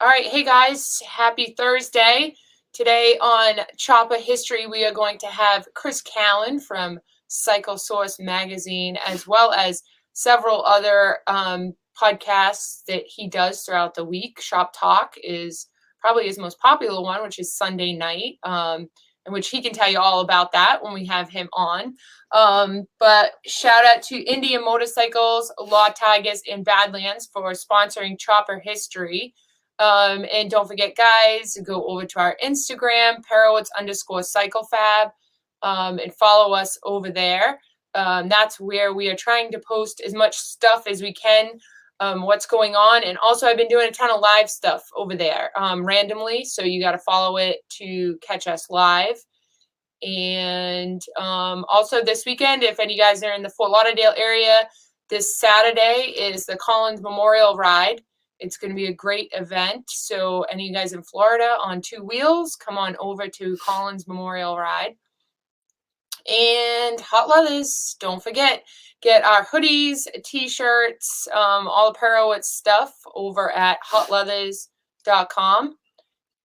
All right, hey guys, happy Thursday. Today on Choppa History, we are going to have Chris Callen from Psychosource magazine, as well as several other podcasts that he does throughout the week. Shop Talk is probably his most popular one, which is Sunday night, in which he can tell you all about that when we have him on. But shout out to Indian Motorcycles, Law Tigers, and Badlands for sponsoring Chopper History. And don't forget, guys, go over to our Instagram, Parowitz_CycleFab, and follow us over there. That's where we are trying to post as much stuff as we can, what's going on. And also, I've been doing a ton of live stuff over there randomly, so you got to follow it to catch us live. And also this weekend, if any of you guys are in the Fort Lauderdale area, this Saturday is the Collins Memorial Ride. It's going to be a great event. So any of you guys in Florida on two wheels, come on over to Collins Memorial Ride. And Hot Leathers, don't forget, get our hoodies, t-shirts, all the Parowitz stuff over at hotleathers.com.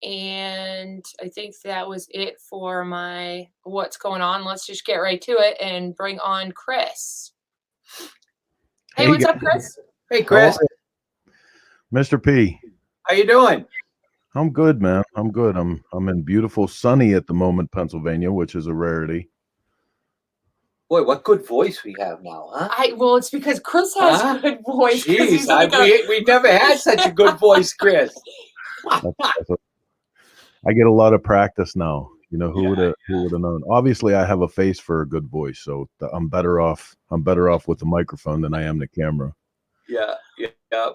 And I think that was it for my what's going on. Let's just get right to it and bring on Chris. Hey, what's up, Chris? Hey, Chris. Mr. P. How you doing? I'm good, man. I'm good. I'm in beautiful sunny at the moment, Pennsylvania, which is a rarity. Boy, what good voice we have now, huh? Well, it's because Chris has a good voice. Jeez, we never had such a good voice, Chris. I get a lot of practice now. You know, who would have known? Obviously, I have a face for a good voice, so I'm better off with the microphone than I am the camera. Yeah.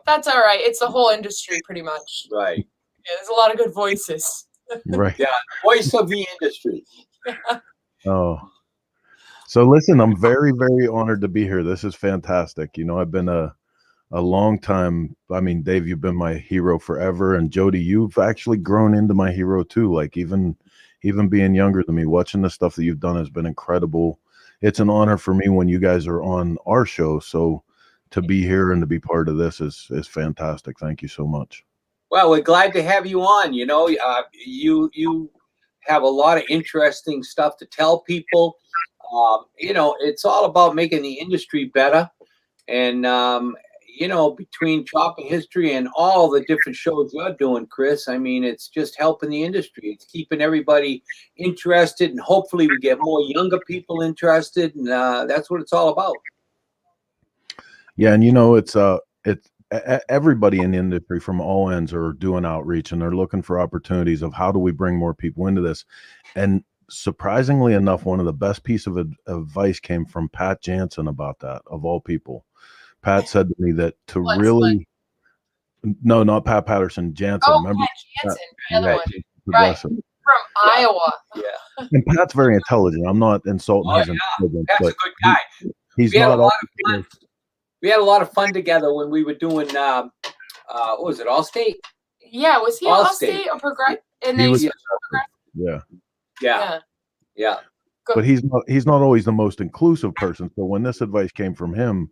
That's all right. It's the whole industry, pretty much. Right. Yeah, there's a lot of good voices. Right. Yeah, voice of the industry. Oh. So listen, I'm very, very honored to be here. This is fantastic. You know, I've been a long time. I mean, Dave, you've been my hero forever, and Jody, you've actually grown into my hero too. Like even being younger than me, watching the stuff that you've done has been incredible. It's an honor for me when you guys are on our show. So to be here and to be part of this is fantastic. Thank you so much. Well, we're glad to have you on. You know, you have a lot of interesting stuff to tell people. You know, it's all about making the industry better. And, you know, between Choppa History and all the different shows you're doing, Chris, I mean, it's just helping the industry. It's keeping everybody interested, and hopefully we get more younger people interested. And that's what it's all about. Yeah, and you know, it's everybody in the industry from all ends are doing outreach, and they're looking for opportunities of how do we bring more people into this. And surprisingly enough, one of the best pieces of advice came from Pat Jansen about that, of all people. Pat said to me that no, not Pat Patterson, Jansen. Oh, remember? Pat Jansen, the other one. Right. From Iowa. Yeah. And Pat's very intelligent. I'm not insulting his intelligence. Pat's a good guy. He's not all. We had a lot of fun together when we were doing, what was it, Allstate? Yeah, was he Allstate or Progressive? Yeah. But he's not always the most inclusive person. So when this advice came from him,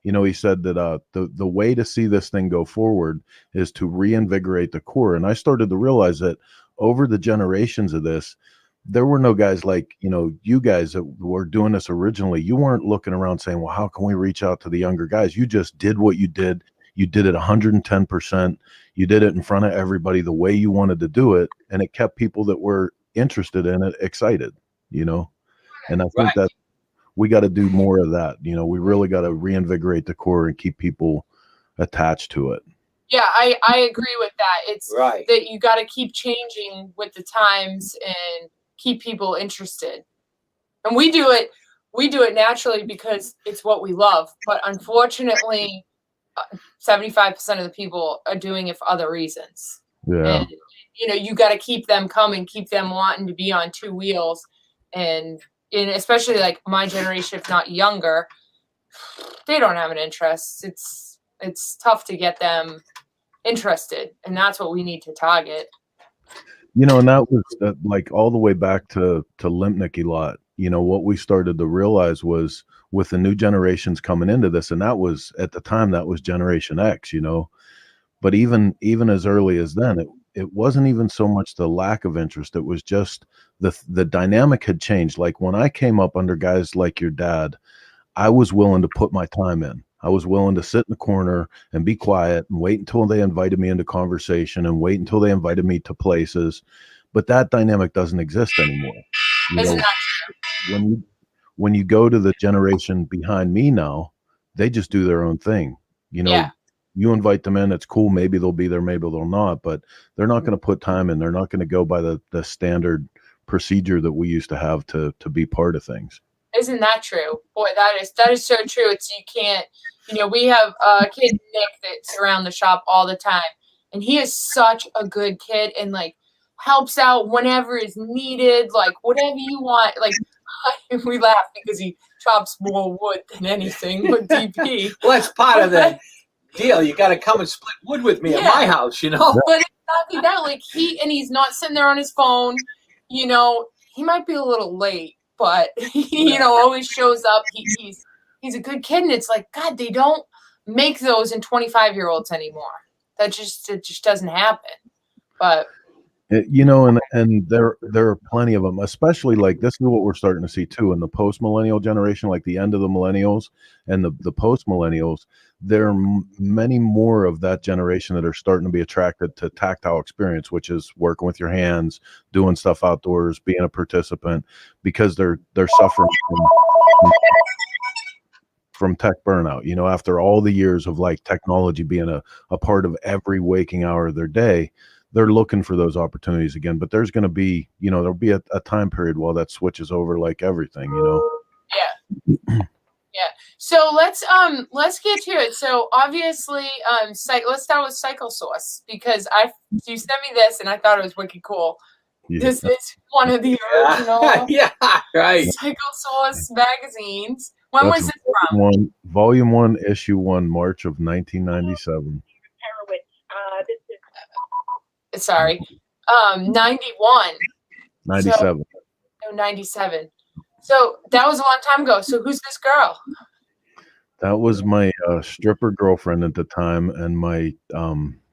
you know, he said that the way to see this thing go forward is to reinvigorate the core. And I started to realize that over the generations of this, there were no guys like, you know, you guys that were doing this originally. You weren't looking around saying, well, how can we reach out to the younger guys? You just did what you did. You did it 110%. You did it in front of everybody the way you wanted to do it. And it kept people that were interested in it excited, you know? And I think that we got to do more of that. You know, we really got to reinvigorate the core and keep people attached to it. Yeah, I agree with that. It's that you got to keep changing with the times and keep people interested. And we do it naturally because it's what we love. But unfortunately, 75% of the people are doing it for other reasons. Yeah. And, you know, you got to keep them coming, keep them wanting to be on two wheels. And especially like my generation, if not younger, they don't have an interest. It's tough to get them interested. And that's what we need to target. You know, and that was like all the way back to Limpnick a lot. You know, what we started to realize was with the new generations coming into this, and that was at the time, that was Generation X, you know, But even as early as then, it wasn't even so much the lack of interest. It was just the dynamic had changed. Like when I came up under guys like your dad, I was willing to put my time in. I was willing to sit in the corner and be quiet and wait until they invited me into conversation and wait until they invited me to places. But that dynamic doesn't exist anymore. You Isn't know, that true? when you go to the generation behind me now, they just do their own thing. You know, Yeah. you invite them in, it's cool. Maybe they'll be there, maybe they'll not, but they're not going to put time in. They're not going to go by the standard procedure that we used to have to be part of things. Isn't that true? Boy, that is so true. It's you can't, we have a kid, Nick, that's around the shop all the time, and he is such a good kid and like helps out whenever is needed, like whatever you want. Like we laugh because he chops more wood than anything with DP. Well, that's part of the deal. You got to come and split wood with me at my house, you know. But exactly that, like he's not sitting there on his phone. He might be a little late, but he, always shows up. He's a good kid, and it's like, God, they don't make those in 25-year-olds anymore. It just doesn't happen. But and there are plenty of them, especially like this is what we're starting to see too in the post-millennial generation, like the end of the millennials and the post-millennials. There are many more of that generation that are starting to be attracted to tactile experience, which is working with your hands, doing stuff outdoors, being a participant, because they're suffering from tech burnout. After all the years of like technology being a part of every waking hour of their day, they're looking for those opportunities again. But there's going to be, there'll be a time period while that switches over, like everything, Yeah. Yeah. So let's get to it. So obviously, let's start with Cycle Source because you sent me this and I thought it was wicked cool. Yeah. This is one of the original right. Cycle Source magazines. When was this from? Volume 1, Issue 1, March of 1997. Sorry, 91. 97. 97. So that was a long time ago. So who's this girl? That was my stripper girlfriend at the time, and my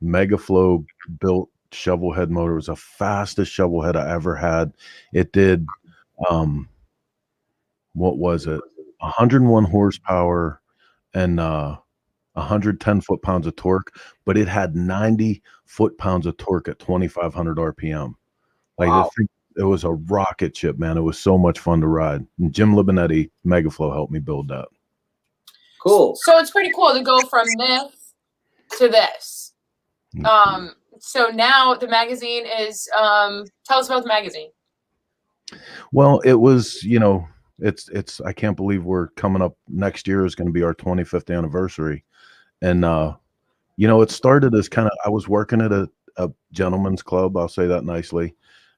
Megaflow built shovel head motor. It was the fastest shovel head I ever had. It did, what was it? 101 horsepower and 110 foot-pounds of torque, but it had 90 foot-pounds of torque at 2,500 RPM. Like wow. It was a rocket ship, man. It was so much fun to ride. And Jim Libonetti, Megaflow, helped me build that. Cool. So it's pretty cool to go from this to this. So now the magazine is, tell us about the magazine. Well, it was, it's, I can't believe we're coming up next year is going to be our 25th anniversary. And, it started as I was working at a gentleman's club. I'll say that nicely.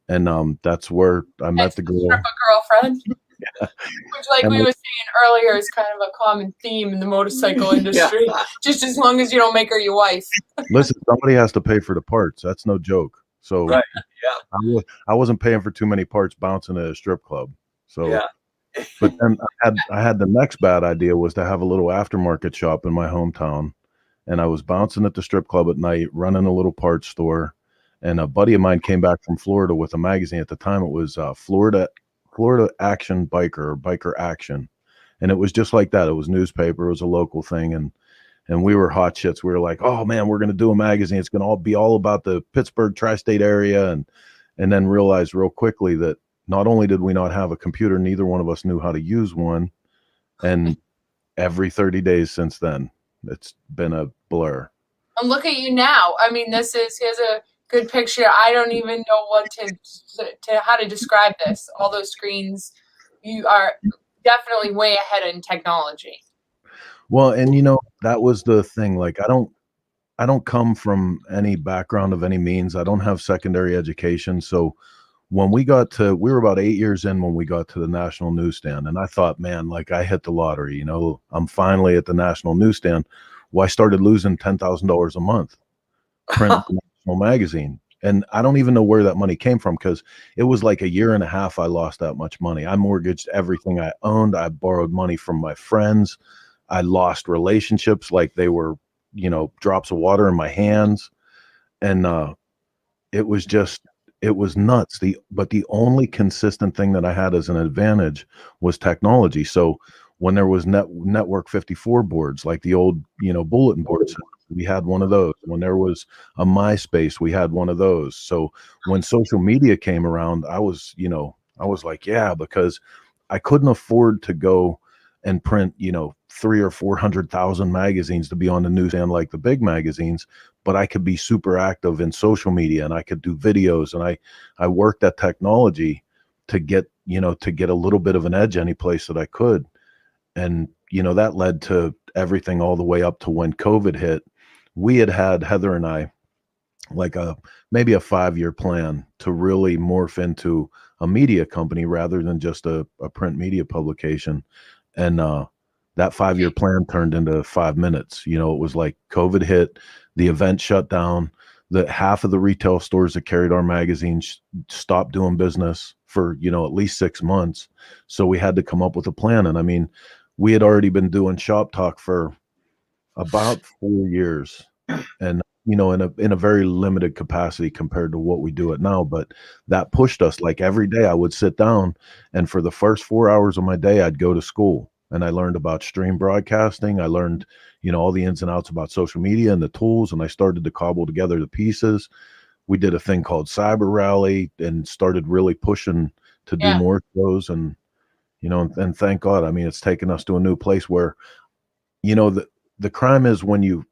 And that's where I met the girl. Girlfriend. Yeah. Which, like we were saying earlier, is kind of a common theme in the motorcycle industry. Yeah. Just as long as you don't make her your wife. Listen, somebody has to pay for the parts. That's no joke. So right. Yeah. I wasn't paying for too many parts bouncing at a strip club. So yeah. But then I had the next bad idea was to have a little aftermarket shop in my hometown. And I was bouncing at the strip club at night, running a little parts store. And a buddy of mine came back from Florida with a magazine. At the time, it was Florida Action Biker or Biker Action. And it was just like that. It was newspaper. It was a local thing. And we were hot shits. We were like, oh, man, we're going to do a magazine. It's going to be all about the Pittsburgh tri-state area. And then realized real quickly that not only did we not have a computer, neither one of us knew how to use one. And every 30 days since then, it's been a blur. And look at you now. I mean, here's a good picture. I don't even know what to how to describe this. All those screens, you are definitely way ahead in technology. Well, and that was the thing. Like, I don't come from any background of any means. I don't have secondary education. So when we were about 8 years in when we got to the national newsstand, and I thought, man, like I hit the lottery, I'm finally at the national newsstand. Well, I started losing $10,000 a month print the national magazine. And I don't even know where that money came from because it was like a year and a half I lost that much money. I mortgaged everything I owned. I borrowed money from my friends. I lost relationships like they were drops of water in my hands. And it was nuts. But the only consistent thing that I had as an advantage was technology. So when there was network 54 boards, like the old, bulletin boards, we had one of those. When there was a MySpace, we had one of those. So when social media came around, I was like, yeah, because I couldn't afford to go and print, 300,000 or 400,000 magazines to be on the newsstand like the big magazines, but I could be super active in social media, and I could do videos, and I worked at technology to get a little bit of an edge any place that I could. And, that led to everything all the way up to when COVID hit. We had Heather and I, like maybe a 5-year plan to really morph into a media company rather than just a print media publication. And that 5-year plan turned into 5 minutes. It was like COVID hit, the event shut down, the half of the retail stores that carried our magazines stopped doing business for, at least 6 months. So we had to come up with a plan. And I mean, we had already been doing Shop Talk for about 4 years, and in a very limited capacity compared to what we do it now. But that pushed us. Like every day I would sit down, and for the first 4 hours of my day, I'd go to school, and I learned about stream broadcasting. I learned, all the ins and outs about social media and the tools, and I started to cobble together the pieces. We did a thing called Cyber Rally and started really pushing to do more shows. And, and thank God, I mean, it's taken us to a new place where, the crime is when you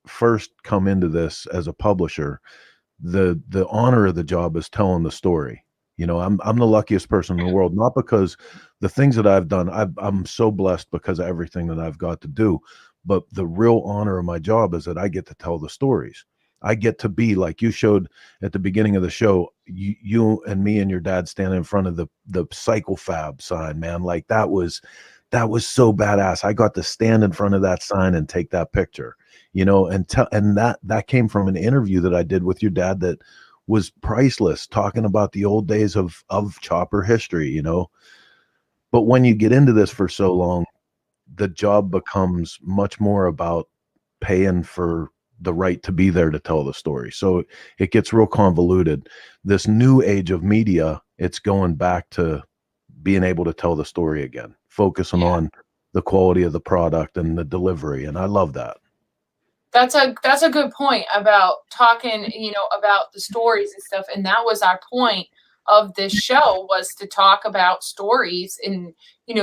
first come into this as a publisher, the honor of the job is telling the story. I'm the luckiest person in the world, not because the things that I've done, I'm so blessed because of everything that I've got to do, but the real honor of my job is that I get to tell the stories. I get to be like you showed at the beginning of the show, you and me and your dad standing in front of the Cyclefab sign, man. Like that was so badass. I got to stand in front of that sign and take that picture, and that came from an interview that I did with your dad that was priceless, talking about the old days of chopper history, But when you get into this for so long, the job becomes much more about paying for the right to be there to tell the story. So it gets real convoluted. This new age of media, it's going back to being able to tell the story again, focusing on the quality of the product and the delivery. And I love that. That's a good point about talking, about the stories and stuff. And that was our point of this show, was to talk about stories and,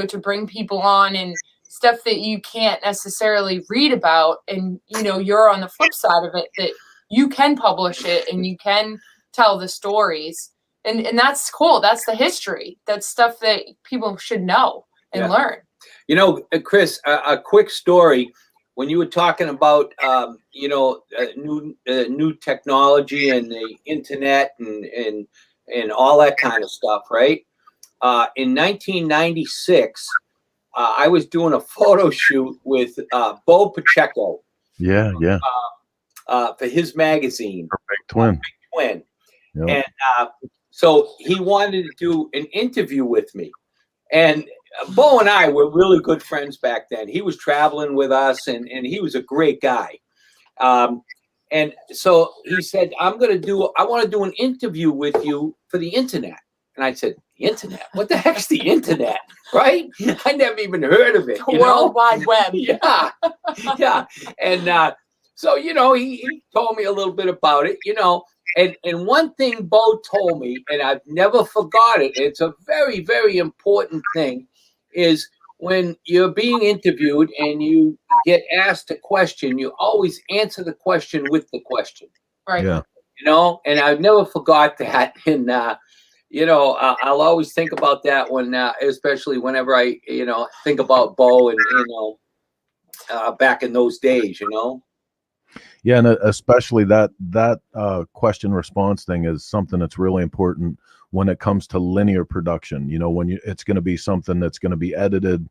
to bring people on and stuff that you can't necessarily read about. And, you're on the flip side of it, that you can publish it and you can tell the stories. And that's cool. That's the history. That's stuff that people should know and learn. Chris, a quick story. When you were talking about, new technology and the internet and all that kind of stuff, right? In 1996, I was doing a photo shoot with Bo Pacheco. Yeah. For his magazine. Big Twin. Yep. And So he wanted to do an interview with me. And Bo and I were really good friends back then. He was traveling with us, and he was a great guy. And so he said, I want to do an interview with you for the internet. And I said, the internet? What the heck's the internet? Right? I never even heard of it. The World Wide Web. Yeah. Yeah. And so, he told me a little bit about it, And one thing Bo told me, and I've never forgot it, it's a very, very important thing, is when you're being interviewed and you get asked a question, you always answer the question with the question. Right. Yeah. And I've never forgot that. And, I'll always think about that when, especially whenever I, think about Bo and, back in those days, Yeah, and especially that question response thing is something that's really important when it comes to linear production. When it's going to be something that's going to be edited,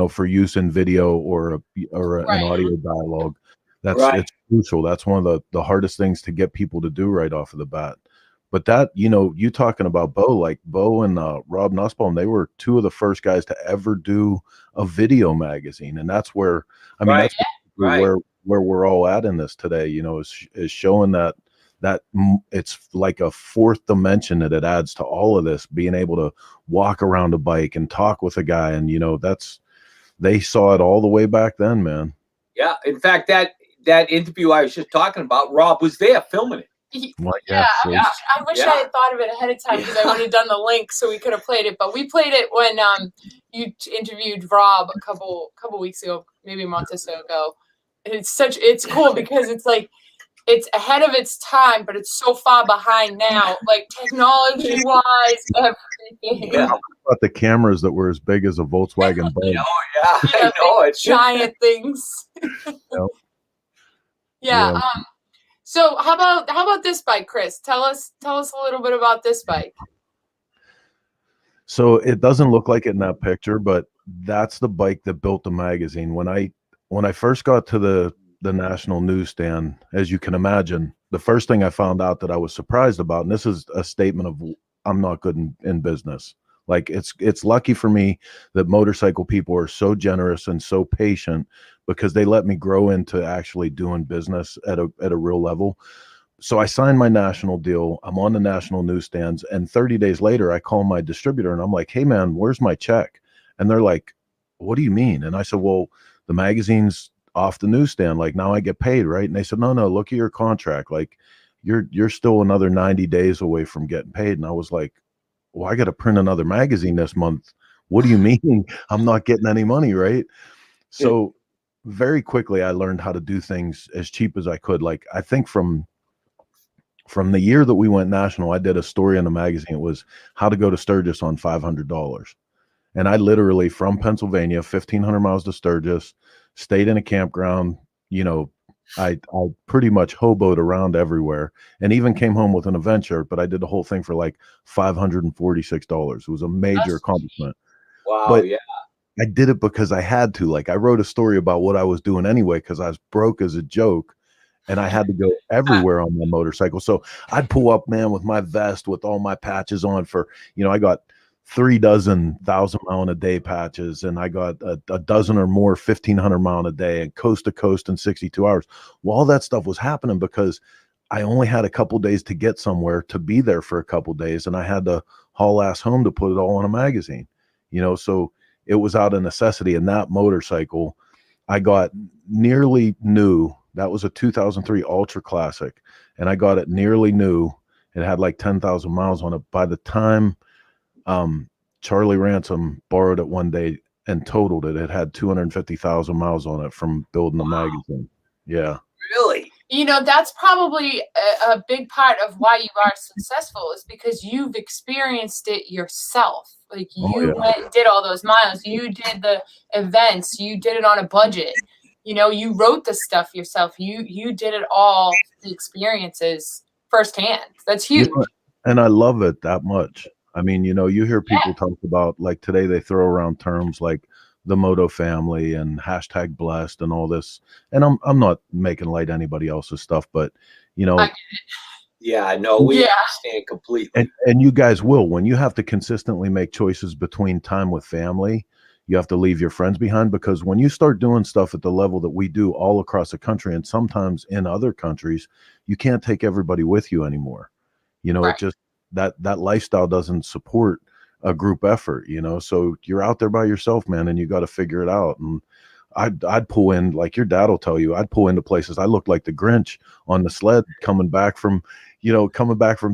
for use in video or Right. an audio dialogue. Right. It's crucial. That's one of the hardest things to get people to do right off of the bat. But that, you talking about Bo, like Bo and Rob Nussbaum, they were two of the first guys to ever do a video magazine, and that's where Right. that's Right. where where we're all at in this today, you know, is showing that it's like a fourth dimension that it adds to all of this, being able to walk around a bike and talk with a guy. And, you know, they saw it all the way back then, man. Yeah. In fact, that interview I was just talking about, Rob was there filming it. Well, I wish I had thought of it ahead of time, because I would have done the link so we could have played it. But we played it when you interviewed Rob a couple weeks ago, maybe a month or so ago. And it's cool because it's like it's ahead of its time, but it's so far behind now, like technology wise, everything. Yeah. About the cameras that were as big as a Volkswagen Bug. Oh yeah, I know, it's giant things. Yeah. So how about this bike, Chris? Tell us a little bit about this bike. So it doesn't look like it in that picture, but that's the bike that built the magazine. When I first got to the national newsstand, as you can imagine, the first thing I found out that I was surprised about, and this is a statement of I'm not good in business. Like it's lucky for me that motorcycle people are so generous and so patient, because they let me grow into actually doing business at a real level. So I signed my national deal. I'm on the national newsstands, and 30 days later, I call my distributor and I'm like, "Hey man, where's my check?" And they're like, "What do you mean?" And I said, "Well, the magazine's off the newsstand. Like now I get paid, right?" And they said, "No, look at your contract. Like you're still another 90 days away from getting paid." And I was like, "Well, I got to print another magazine this month. What do you mean I'm not getting any money?" Right? So very quickly I learned how to do things as cheap as I could. Like I think from the year that we went national, I did a story in the magazine. It was how to go to Sturgis on $500. And I literally, from Pennsylvania, 1,500 miles to Sturgis, stayed in a campground. You know, I pretty much hoboed around everywhere, and even came home with an event shirt, but I did the whole thing for like $546. It was a major accomplishment. Wow. But yeah. I did it because I had to. Like I wrote a story about what I was doing anyway, because I was broke as a joke, and I had to go everywhere on my motorcycle. So I'd pull up, man, with my vest with all my patches on for, you know, I got 36 1,000-mile-a-day patches, and I got a dozen or more 1,500-mile-a-day and coast to coast in 62 hours. Well, all that stuff was happening because I only had a couple days to get somewhere, to be there for a couple days, and I had to haul ass home to put it all in a magazine, you know. So it was out of necessity. And that motorcycle I got nearly new. That was a 2003 Ultra Classic, and I got it nearly new. It had like 10,000 miles on it. By the time Charlie Ransom borrowed it one day and totaled it, it had 250,000 miles on it from building the magazine. Yeah. Really? You know, that's probably a big part of why you are successful, is because you've experienced it yourself. Like you went and did all those miles. You did the events. You did it on a budget. You know, you wrote the stuff yourself. You did it all, the experiences firsthand. That's huge. You know, and I love it that much. I mean, you know, you hear people talk about, like today they throw around terms like the Moto family and hashtag blessed and all this. And I'm not making light of anybody else's stuff, but you know, yeah, no, we understand completely. And you guys will, when you have to consistently make choices between time with family, you have to leave your friends behind, because when you start doing stuff at the level that we do all across the country, and sometimes in other countries, you can't take everybody with you anymore. You know, it just, that lifestyle doesn't support a group effort, you know. So you're out there by yourself, man, and you got to figure it out. And I'd pull in, like your dad will tell you, I'd pull into places. I looked like the Grinch on the sled coming back from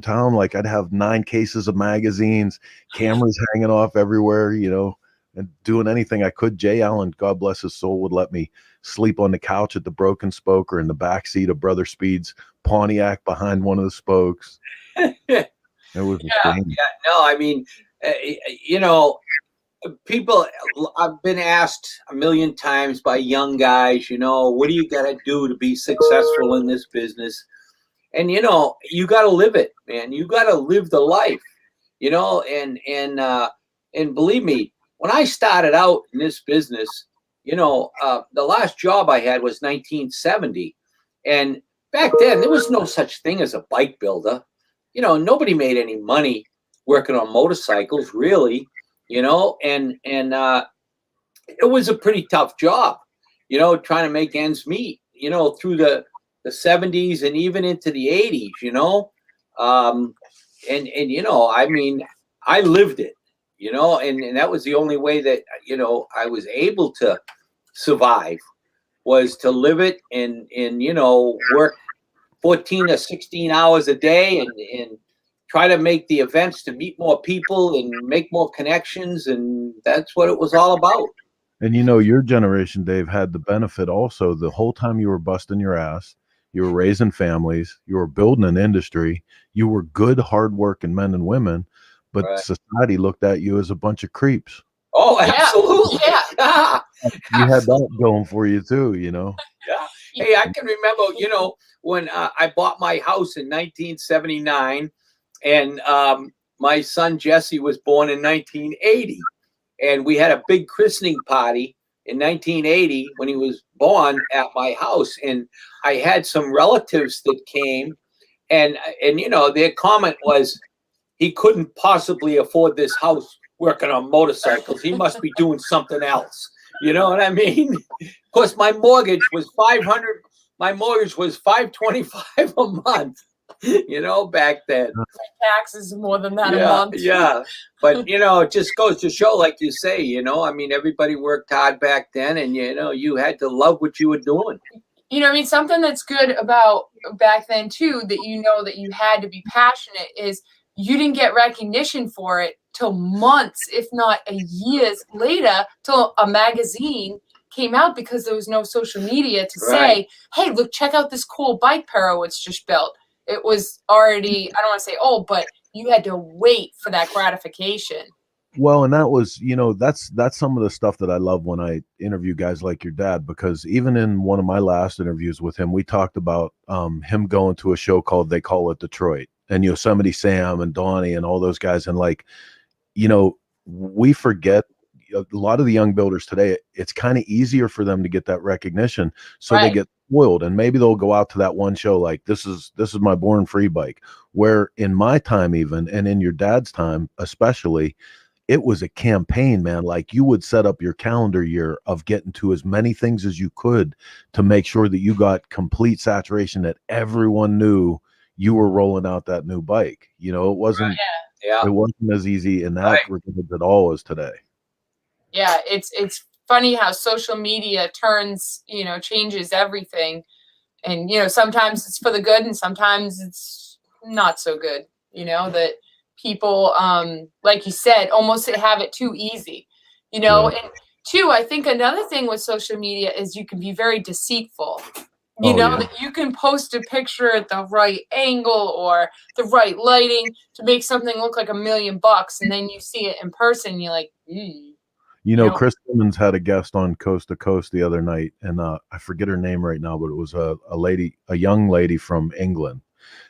town. Like I'd have 9 cases of magazines, cameras hanging off everywhere, you know, and doing anything I could. Jay Allen, God bless his soul, would let me sleep on the couch at the Broken Spoke or in the back seat of Brother Speed's Pontiac behind one of the spokes. It was no, I mean, you know, people, I've been asked a million times by young guys, you know, what do you got to do to be successful in this business? And, you know, you got to live it, man. You got to live the life, you know, and believe me, when I started out in this business, you know, the last job I had was 1970. And back then there was no such thing as a bike builder. You know, nobody made any money working on motorcycles, really, you know, and it was a pretty tough job, you know, trying to make ends meet, you know, through the 70s and even into the 80s, you know. And you know, I mean, I lived it, you know, and that was the only way that, you know, I was able to survive, was to live it and you know, work 14 to 16 hours a day and try to make the events to meet more people and make more connections, and that's what it was all about. And you know, your generation, Dave, had the benefit also the whole time you were busting your ass, you were raising families, you were building an industry, you were good, hardworking men and women, but Right. society looked at you as a bunch of creeps. Oh, absolutely. Yeah. You had that going for you too, you know. Yeah. Hey, I can remember, you know, when I bought my house in 1979, and my son Jesse was born in 1980, and we had a big christening party in 1980 when he was born at my house, and I had some relatives that came, and you know, their comment was, he couldn't possibly afford this house working on motorcycles. He must be doing something else. You know what I mean? Of course, my mortgage was 500. My mortgage was 525 a month. You know, back then. Taxes more than that a Yeah, month. yeah. But you know, it just goes to show, like you say, you know, I mean, everybody worked hard back then, and you know, you had to love what you were doing. You know, I mean, something that's good about back then too, that you know that you had to be passionate, is you didn't get recognition for it till months, if not years later, till a magazine came out, because there was no social media to say, hey, look, check out this cool bike Pero it's just built. It was already, I don't want to say old, but you had to wait for that gratification. Well, and that was, you know, that's some of the stuff that I love when I interview guys like your dad, because even in one of my last interviews with him, we talked about him going to a show called They Call It Detroit, and Yosemite Sam and Donnie and all those guys. And like, you know, we forget a lot of the young builders today, it's kind of easier for them to get that recognition. So they get spoiled, and maybe they'll go out to that one show like, this is my Born Free bike. Where in my time, even, and in your dad's time especially, it was a campaign, man. Like, you would set up your calendar year of getting to as many things as you could to make sure that you got complete saturation, that everyone knew you were rolling out that new bike. You know, it wasn't it wasn't as easy in that regard at all as today. Yeah, it's funny how social media turns, you know, changes everything. And, you know, sometimes it's for the good and sometimes it's not so good, you know, that people, like you said, almost have it too easy, you know. And two, I think another thing with social media is you can be very deceitful. You know, that you can post a picture at the right angle or the right lighting to make something look like $1 million, and then you see it in person and you're like, You know, Chris Simmons had a guest on Coast to Coast the other night, and I forget her name right now, but it was a young lady from England,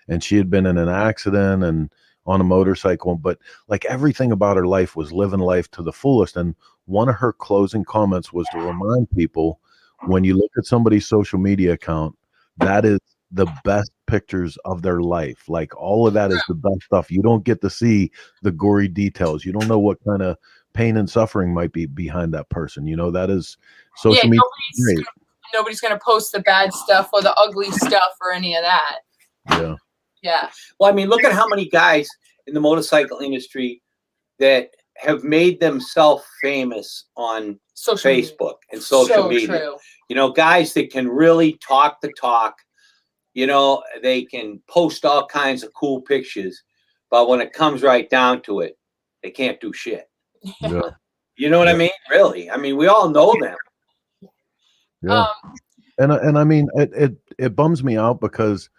and she had been in an accident and on a motorcycle, but like everything about her life was living life to the fullest. And one of her closing comments was to remind people, when you look at somebody's social media account, that is the best pictures of their life. Like, all of that is the best stuff. You don't get to see the gory details. You don't know what kind of pain and suffering might be behind that person. You know, that is social media. Nobody's going to post the bad stuff or the ugly stuff or any of that. Yeah. Yeah. Well, I mean, look at how many guys in the motorcycle industry that have made themselves famous on Facebook and social media. True. You know, guys that can really talk the talk. You know, they can post all kinds of cool pictures, but when it comes right down to it, they can't do shit. Yeah. You know what I mean? Really? I mean, we all know them. Yeah. And I mean, it bums me out because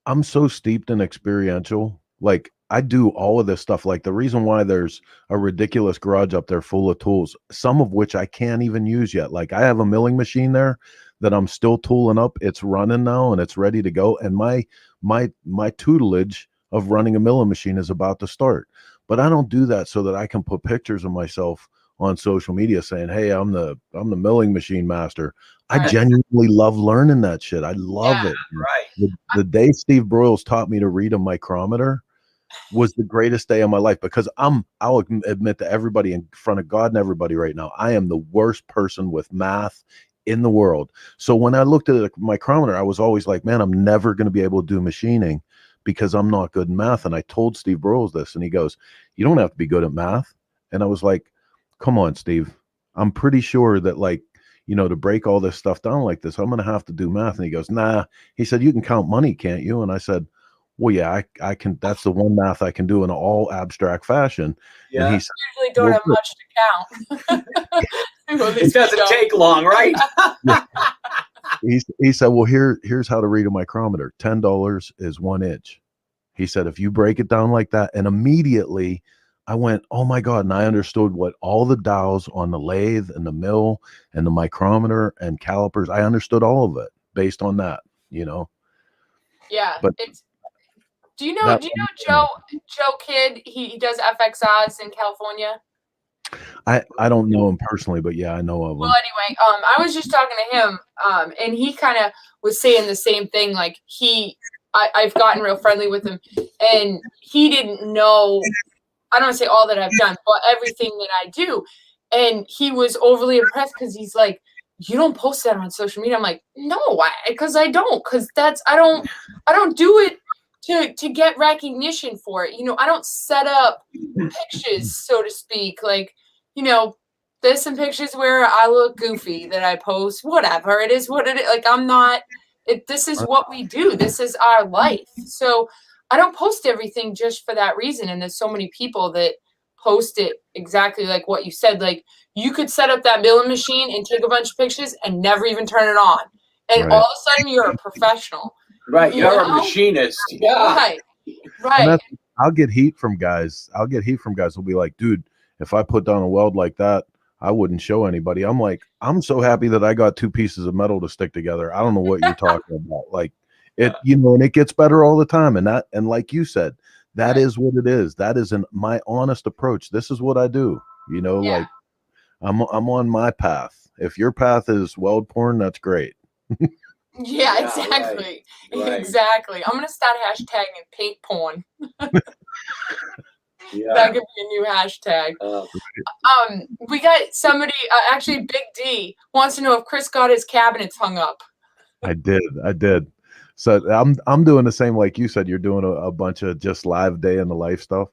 I'm so steeped in experiential. Like, I do all of this stuff. Like, the reason why there's a ridiculous garage up there full of tools, some of which I can't even use yet. Like, I have a milling machine there that I'm still tooling up. It's running now and it's ready to go. And my tutelage of running a milling machine is about to start. But I don't do that so that I can put pictures of myself on social media saying, hey, I'm the milling machine master. I genuinely love learning that shit. I love it. Right. The day Steve Broyles taught me to read a micrometer was the greatest day of my life, because I'll admit to everybody in front of God and everybody right now, I am the worst person with math in the world. So when I looked at a micrometer, I was always like, man, I'm never going to be able to do machining because I'm not good in math. And I told Steve Burrows this, and he goes, you don't have to be good at math. And I was like, come on, Steve. I'm pretty sure that, like, you know, to break all this stuff down like this, I'm going to have to do math. And he goes, nah. He said, you can count money, can't you? And I said, well, yeah, I can. That's the one math I can do in all abstract fashion. Yeah. And he said, Usually don't have much to count. Well, It doesn't take long, right? he said, well, here's how to read a micrometer. $10 is 1 inch. He said, if you break it down like that, and immediately I went, oh my God. And I understood what all the dials on the lathe and the mill and the micrometer and calipers, I understood all of it based on that, you know? Yeah. But do you know Joe Kidd? He does FXRs in California. I don't know him personally, but yeah, I know of him. Well, anyway, I was just talking to him, and he kind of was saying the same thing. Like I've gotten real friendly with him, and he didn't know, I don't want to say all that I've done, but everything that I do. And he was overly impressed because he's like, you don't post that on social media. I'm like, no, because I don't, because I don't do it to get recognition for it. You know, I don't set up pictures, so to speak. Like, you know, there's some pictures where I look goofy that I post, whatever. It is what it is. Like, I'm not, this is what we do. This is our life. So I don't post everything just for that reason. And there's so many people that post it exactly like what you said. Like, you could set up that milling machine and take a bunch of pictures and never even turn it on. And all of a sudden you're a professional. Right. You're a machinist. Yeah. Right. I'll get heat from guys. Who'll be like, dude, if I put down a weld like that, I wouldn't show anybody. I'm like, I'm so happy that I got 2 pieces of metal to stick together. I don't know what you're talking about. Like, it, you know, and it gets better all the time. And like you said, that is what it is. That is my honest approach. This is what I do. You know, like I'm on my path. If your path is weld porn, that's great. Yeah, exactly. Right. Exactly. I'm gonna start hashtagging paint porn. Yeah. That could be a new hashtag. We got somebody, actually Big D wants to know if Chris got his cabinets hung up. I did. So I'm doing the same like you said. You're doing a bunch of just live day in the life stuff,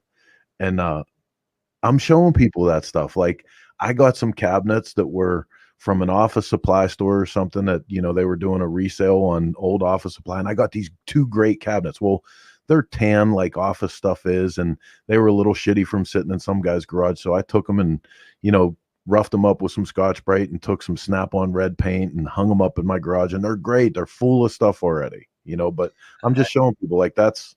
and I'm showing people that stuff. Like, I got some cabinets that were from an office supply store or something that, you know, they were doing a resale on old office supply, and I got these 2 great cabinets. Well, they're tan like office stuff is, and they were a little shitty from sitting in some guy's garage. So I took them and, you know, roughed them up with some Scotch-Brite and took some Snap-on red paint and hung them up in my garage, and they're great. They're full of stuff already, you know, but I'm just showing people, like, that's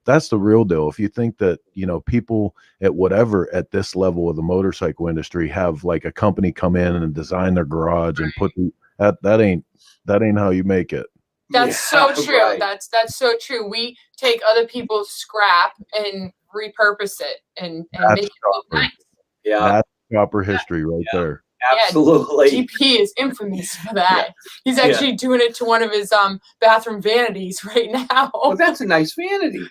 the real deal. If you think that, you know, people at this level of the motorcycle industry have like a company come in and design their garage and put that ain't how you make it. That's so true. Right. That's so true. We take other people's scrap and repurpose it and make it look nice. Yeah. That's proper history right there. Absolutely. GP is infamous for that. Yeah. He's actually doing it to one of his bathroom vanities right now. Well, that's a nice vanity.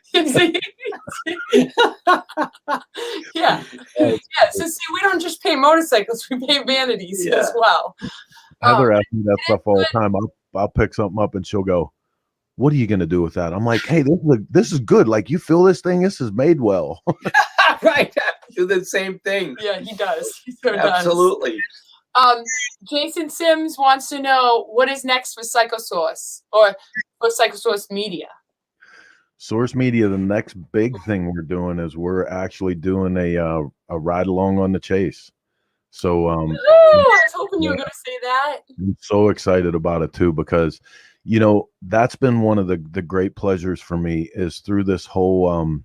Yeah. So see, we don't just paint motorcycles, we paint vanities as well. Heather asks me that stuff all the time. I'll pick something up and she'll go, what are you going to do with that? I'm like, hey, this is good. Like, you feel this thing? This is made well. Right. I do the same thing. Yeah, he does. He so Absolutely. Does. Jason Sims wants to know what is next for PsychoSource or for PsychoSource Media. Source Media, the next big thing we're doing is we're actually doing a ride along on the chase. So I was hoping you were going to say that. I'm so excited about it too, because, you know, that's been one of the great pleasures for me is through this whole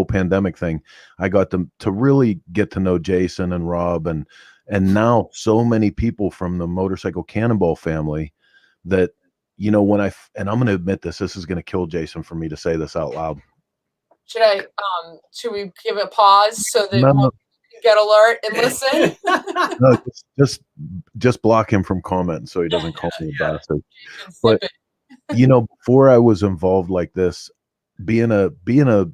pandemic thing. I got to really get to know Jason and Rob and now so many people from the Motorcycle Cannonball family that, you know, and I'm going to admit this is going to kill Jason for me to say this out loud. Should we give a pause so that we'll get alert and listen? No, just block him from commenting so he doesn't call me a bastard. But you know, before I was involved like this, being a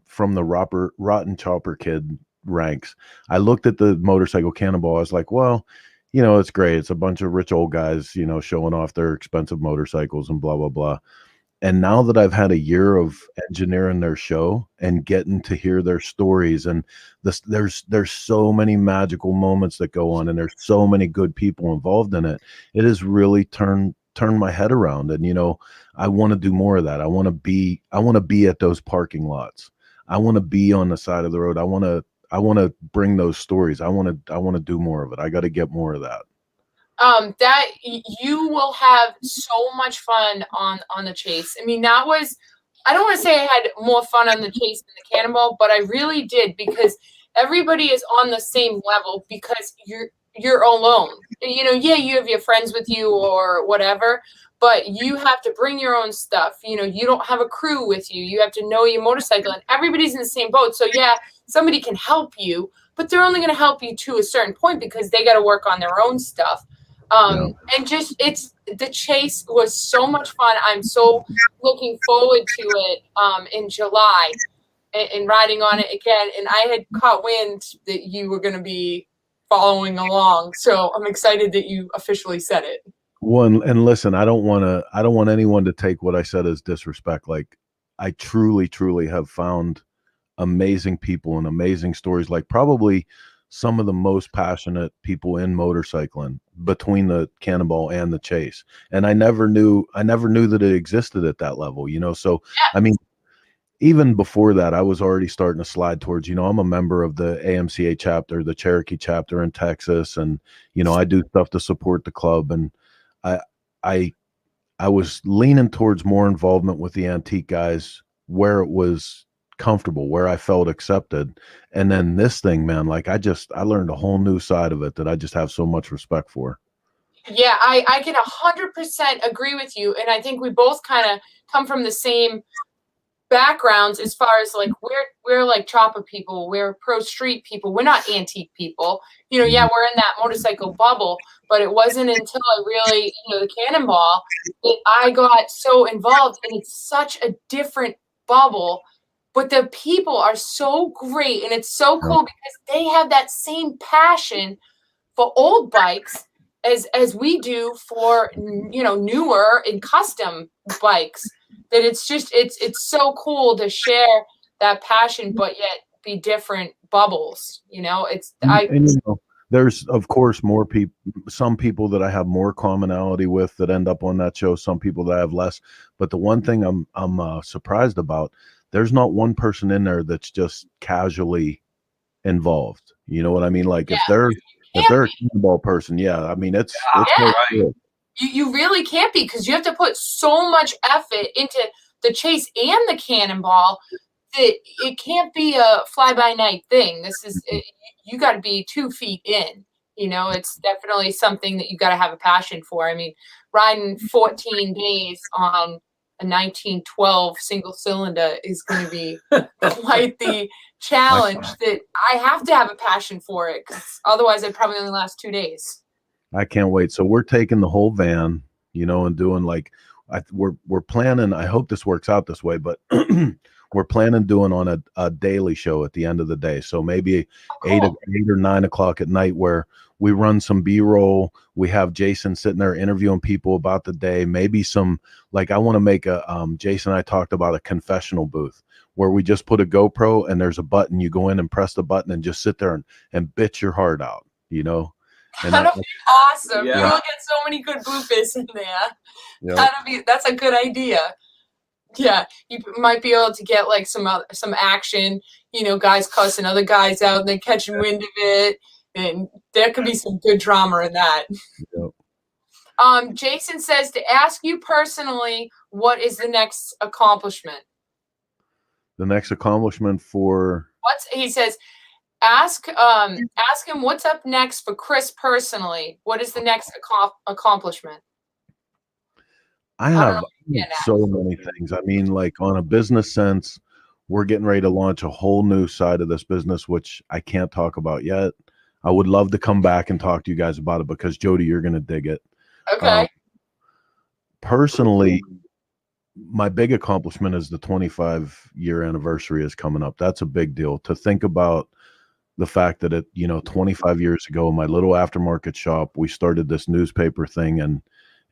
from the Rotten Chopper kid ranks, I looked at the Motorcycle Cannonball. I was like, well, you know, it's great. It's a bunch of rich old guys, you know, showing off their expensive motorcycles and blah, blah, blah. And now that I've had a year of engineering their show and getting to hear their stories, and there's so many magical moments that go on, and there's so many good people involved in it. It has really turned my head around. And, you know, I want to do more of that. I want to be at those parking lots. I want to be on the side of the road. I want to bring those stories. I want to do more of it. I got to get more of that. That you will have so much fun on the chase. I mean, that was, I don't want to say I had more fun on the chase than the Cannonball, but I really did, because everybody is on the same level, because you're alone. You know, yeah, you have your friends with you or whatever, but you have to bring your own stuff. You know, you don't have a crew with you. You have to know your motorcycle, and everybody's in the same boat. So yeah, somebody can help you, but they're only going to help you to a certain point, because they got to work on their own stuff. And just, the chase was so much fun. I'm so looking forward to it in July and riding on it again. And I had caught wind that you were going to be following along, so I'm excited that you officially said it. Well, and listen, I don't want anyone to take what I said as disrespect. Like, I truly, truly have found amazing people and amazing stories. Like, probably some of the most passionate people in motorcycling between the Cannonball and the chase. And I never knew that it existed at that level, you know? So, yeah. I mean, even before that, I was already starting to slide towards, you know, I'm a member of the AMCA chapter, the Cherokee chapter in Texas. And, you know, I do stuff to support the club. And I was leaning towards more involvement with the antique guys where it was comfortable, where I felt accepted. And then this thing, man, like I learned a whole new side of it that I just have so much respect for. Yeah, I can 100% agree with you. And I think we both kind of come from the same backgrounds, as far as like we're like chopper people, we're pro street people, we're not antique people. You know, yeah, we're in that motorcycle bubble, but it wasn't until I really, you know, the Cannonball, that I got so involved. And it's such a different bubble, but the people are so great, and it's so cool because they have that same passion for old bikes as we do for, you know, newer and custom bikes. That it's just, it's so cool to share that passion, but yet be different bubbles. You know, and, you know, there's of course some people that I have more commonality with that end up on that show, some people that I have less. But the one thing I'm surprised about, there's not one person in there that's just casually involved. You know what I mean? Like, if they're a Cannonball person, yeah, I mean, it's good. You really can't be, because you have to put so much effort into the chase and the Cannonball that it can't be a fly-by-night thing. This is, you got to be 2 feet in. You know, it's definitely something that you got to have a passion for. I mean, riding 14 days on a 1912 single cylinder is going to be quite the challenge that I have to have a passion for it, because otherwise I'd probably only last 2 days. I can't wait. So we're taking the whole van, you know, and doing like, we're planning, I hope this works out this way, but we're planning doing on a daily show at the end of the day. So maybe 8 or 9 o'clock at night, where we run some B-roll. We have Jason sitting there interviewing people about the day. Maybe some, like, I want to make Jason and I talked about a confessional booth where we just put a GoPro and there's a button. You go in and press the button and just sit there and bitch your heart out, you know? And that'll be awesome. Yeah. You'll get so many good bloopers in there. Yep. That's a good idea. Yeah, you might be able to get like some action, you know, guys cussing other guys out and then catching wind of it, and there could be some good drama in that. Yep. Jason says to ask you personally, what is the next accomplishment? The next accomplishment for he says, ask him what's up next for Chris personally. What is the next accomplishment? I have so many things. I mean, like, on a business sense, we're getting ready to launch a whole new side of this business, which I can't talk about yet. I would love to come back and talk to you guys about it, because Jody, you're going to dig it. Okay. Personally, my big accomplishment is the 25-year anniversary is coming up. That's a big deal to think about. the fact that 25 years ago in my little aftermarket shop, we started this newspaper thing, and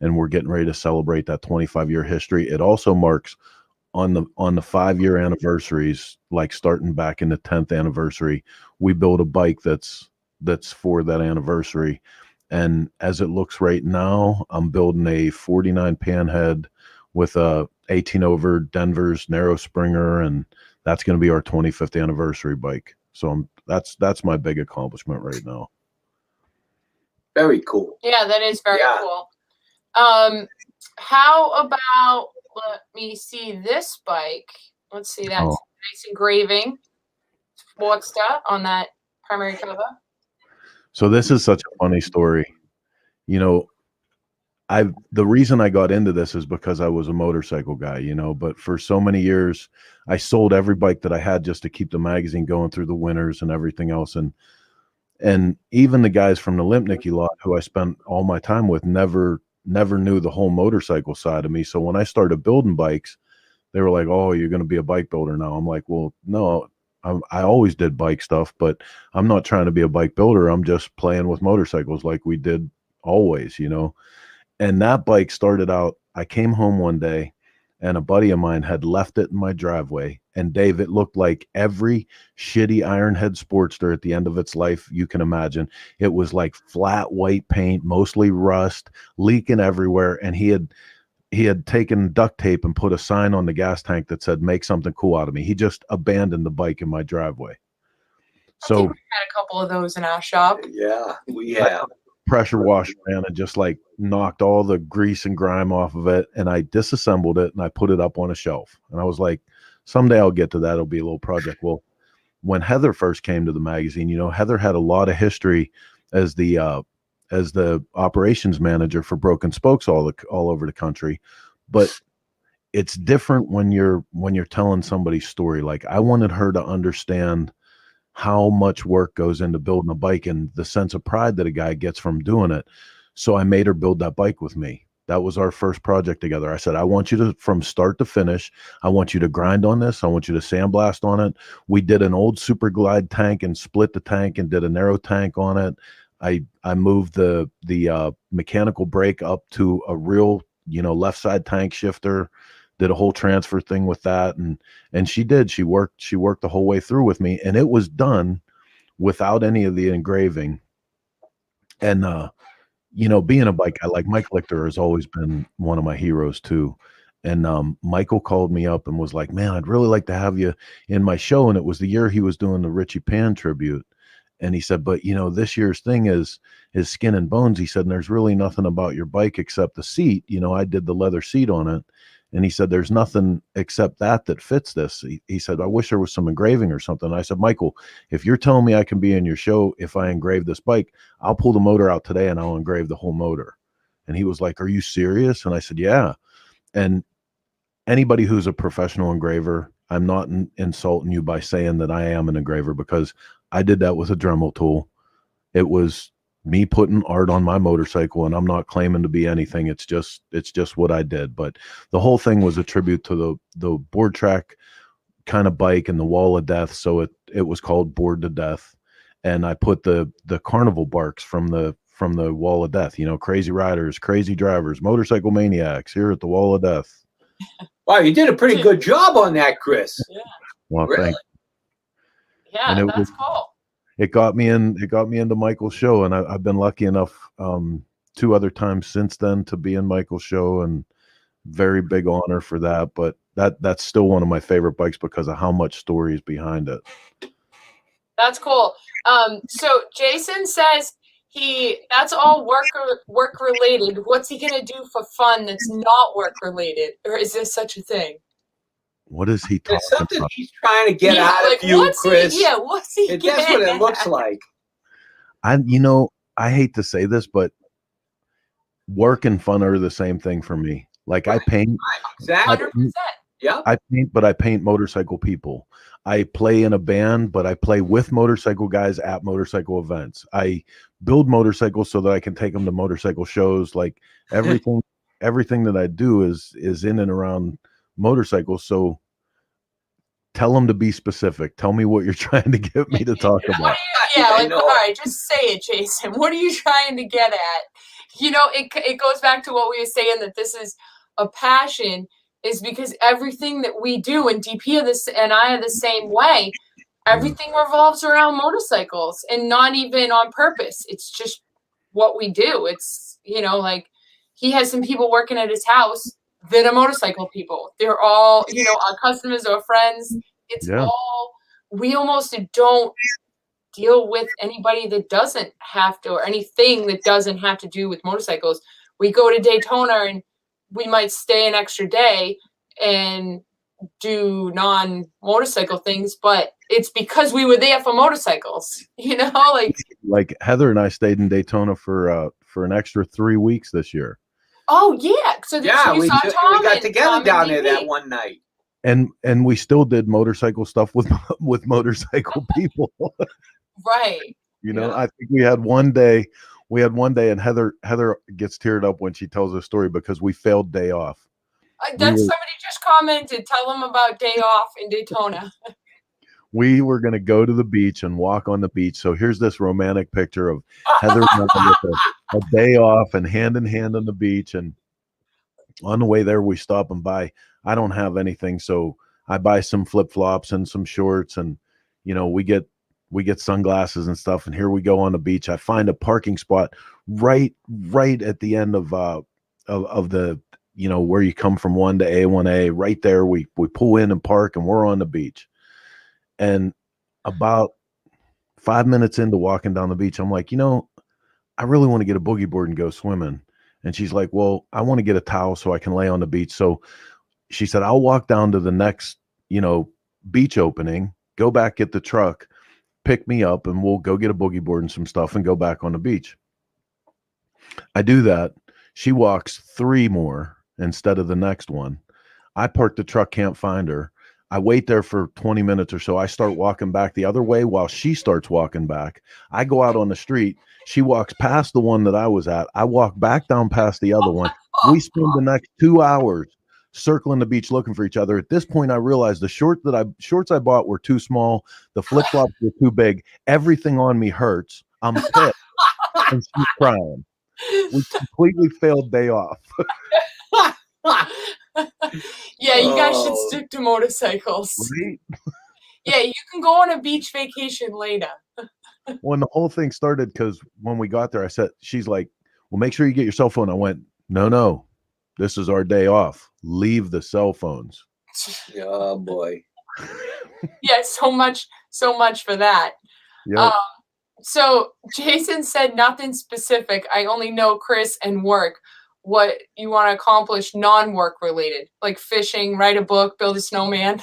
we're getting ready to celebrate that 25-year history. It also marks on the 5-year anniversaries, like starting back in the 10th anniversary, we build a bike that's for that anniversary. And as it looks right now, I'm building a 49 panhead with a 18 over Denver's narrow springer, and that's going to be our 25th anniversary bike. So that's my big accomplishment right now. Very cool. Yeah, that is very Yeah. cool. How about, let me see this bike. Let's see, that's nice engraving. Sportster on that primary cover. So this is such a funny story. The reason I got into this is because I was a motorcycle guy, but for so many years I sold every bike that I had just to keep the magazine going through the winters and everything else. And even the guys from the Limpnicki lot who I spent all my time with never knew the whole motorcycle side of me. So when I started building bikes, they were like, "Oh, you're going to be a bike builder now." I'm like, "Well, no, I always did bike stuff, but I'm not trying to be a bike builder. I'm just playing with motorcycles like we did always, And that bike started out, I came home one day and a buddy of mine had left it in my driveway. And Dave, it looked like every shitty Ironhead Sportster at the end of its life you can imagine. It was like flat white paint, mostly rust, leaking everywhere. And he had taken duct tape and put a sign on the gas tank that said, "Make something cool out of me." He just abandoned the bike in my driveway. So I think we had a couple of those in our shop. Yeah, we have. Pressure washer ran and just like knocked all the grease and grime off of it, and I disassembled it and I put it up on a shelf, and I was like, someday I'll get to that. It'll be a little project. Well, when Heather first came to the magazine, Heather had a lot of history as the operations manager for Broken Spokes all over the country, but it's different when you're telling somebody's story. Like, I wanted her to understand how much work goes into building a bike and the sense of pride that a guy gets from doing it. So I made her build that bike with me. That was our first project together. I said, "I want you to, from start to finish, I want you to grind on this. I want you to sandblast on it." We did an old Super Glide tank and split the tank and did a narrow tank on it. I moved the mechanical brake up to a real, left side tank shifter. Did a whole transfer thing with that, and she worked the whole way through with me, and it was done without any of the engraving. And being a bike guy, like Mike Lichter has always been one of my heroes too. And Michael called me up and was like, "Man, I'd really like to have you in my show." And it was the year he was doing the Richie Pan tribute. And he said, "But this year's thing is skin and bones." He said, "And there's really nothing about your bike except the seat. I did the leather seat on it." And he said, "There's nothing except that fits this." He said, "I wish there was some engraving or something." And I said, "Michael, if you're telling me I can be in your show if I engrave this bike, I'll pull the motor out today and I'll engrave the whole motor." And he was like, "Are you serious?" And I said, "Yeah." And anybody who's a professional engraver, I'm not insulting you by saying that I am an engraver, because I did that with a Dremel tool. It was me putting art on my motorcycle, and I'm not claiming to be anything. It's just what I did. But the whole thing was a tribute to the board track kind of bike and the wall of death. So it was called Bored to Death. And I put the carnival barks from the wall of death, crazy riders, crazy drivers, motorcycle maniacs here at the wall of death. Wow, you did a pretty good job on that, Chris. Yeah. Well, Really? thanks. Yeah, that's cool. It got me into Michael's show, and I've been lucky enough 2 other times since then to be in Michael's show, and very big honor for that. But that's still one of my favorite bikes because of how much story is behind it. That's cool. So Jason says that's all work related. What's he gonna do for fun that's not work related, or is there such a thing? What is he talking There's something about? he's trying to get out of you, Chris. What's he getting That's what it at? looks like. I hate to say this, but work and fun are the same thing for me. Like, I paint. Exactly. 100%. Yeah. I paint, but I paint motorcycle people. I play in a band, but I play with motorcycle guys at motorcycle events. I build motorcycles so that I can take them to motorcycle shows. Like, everything that I do is in and around motorcycles. So tell them to be specific. Tell me what you're trying to get me to talk about. Yeah, I like, know all it. right, just say it, Jason. What are you trying to get at? You know, it goes back to what we were saying, that this is a passion, is because everything that we do, and DP are this, and I are the same way. Everything revolves around motorcycles, and not even on purpose. It's just what we do. It's, you know, like, he has some people working at his house that are motorcycle people. They're all, you know, our customers or friends. It's Yeah. all, we almost don't deal with anybody that doesn't have to, or anything that doesn't have to do with motorcycles. We go to Daytona and we might stay an extra day and do non-motorcycle things, but it's because we were there for motorcycles, you know, like Heather and I stayed in Daytona for an extra 3 weeks this year. Oh yeah, so Yeah, you we saw Tom got and together Tom down and there DP. that one night. And we still did motorcycle stuff with motorcycle people. Right. You know, Yeah. I think we had one day, and Heather gets teared up when she tells her story because we failed day off. Somebody just commented, tell them about day off in Daytona. We were going to go to the beach and walk on the beach. So here's this romantic picture of Heather and I with a day off and hand in hand on the beach. And on the way there, we stop and buy. I don't have anything, so I buy some flip flops and some shorts, and you know, we get sunglasses and stuff. And here we go on the beach. I find a parking spot right at the end of the, you know, where you come from 1 to A1A. Right there, we pull in and park, and we're on the beach. And about 5 minutes into walking down the beach, I'm like, you know, I really want to get a boogie board and go swimming. And she's like, well, I want to get a towel so I can lay on the beach. So she said, I'll walk down to the next, you know, beach opening, go back, get the truck, pick me up, and we'll go get a boogie board and some stuff and go back on the beach. I do that. She walks 3 more instead of the next one. I park the truck, can't find her. I wait there for 20 minutes or so. I start walking back the other way while she starts walking back. I go out on the street. She walks past the one that I was at. I walk back down past the other one. We spend the next 2 hours circling the beach looking for each other. At this point, I realized the shorts I bought were too small. The flip-flops were too big. Everything on me hurts. I'm pissed. And she's crying. We completely failed day off. Yeah, you guys should stick to motorcycles. Right? Yeah, you can go on a beach vacation later. When the whole thing started, because when we got there, she's like, well, make sure you get your cell phone. I went, no, this is our day off. Leave the cell phones. Oh boy. Yeah, so much for that. Yep. So Jason said nothing specific. I only know Chris and work. What you want to accomplish non-work related, like fishing, write a book, build a snowman?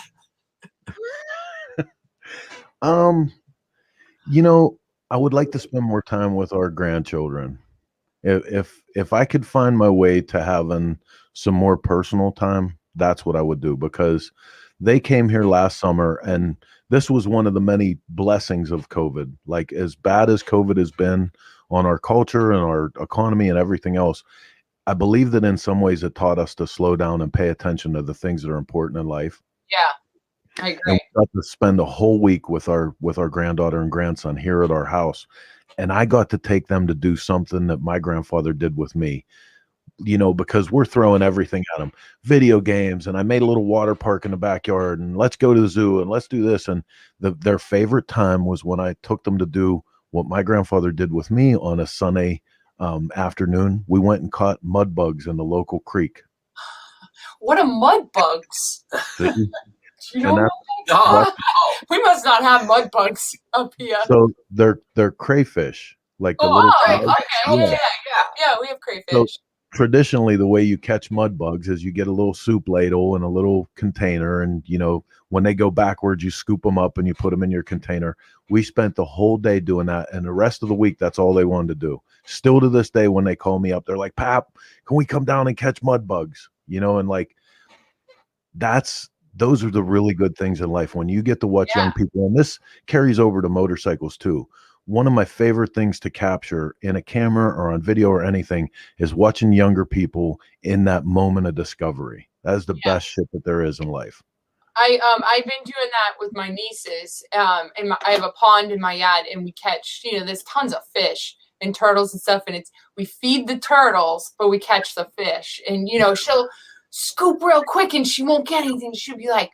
You know, I would like to spend more time with our grandchildren. If I could find my way to having some more personal time, that's what I would do, because they came here last summer, and this was one of the many blessings of COVID. Like, as bad as COVID has been on our culture and our economy and everything else, I believe that in some ways it taught us to slow down and pay attention to the things that are important in life. Yeah, I agree. And we got to spend a whole week with our granddaughter and grandson here at our house. And I got to take them to do something that my grandfather did with me, you know, because we're throwing everything at them, video games. And I made a little water park in the backyard, and let's go to the zoo and let's do this. And their favorite time was when I took them to do what my grandfather did with me on a Sunday afternoon. We went and caught mud bugs in the local creek. What are mud bugs? Do you know? We must not have mud bugs up here. So they're crayfish, like the little. Okay. Yeah, we have crayfish. So traditionally, the way you catch mud bugs is you get a little soup ladle and a little container, and you know, when they go backwards, you scoop them up and you put them in your container. We spent the whole day doing that, and the rest of the week, that's all they wanted to do. Still to this day, when they call me up, they're like, "Pap, can we come down and catch mud bugs?" You know, and like those are the really good things in life when you get to watch young people, and this carries over to motorcycles too. One of my favorite things to capture in a camera or on video or anything is watching younger people in that moment of discovery. That is the best shit that there is in life. I've been doing that with my nieces. And I have a pond in my yard, and we catch, there's tons of fish and turtles and stuff, and we feed the turtles, but we catch the fish. And she'll scoop real quick, and she won't get anything. She'll be like,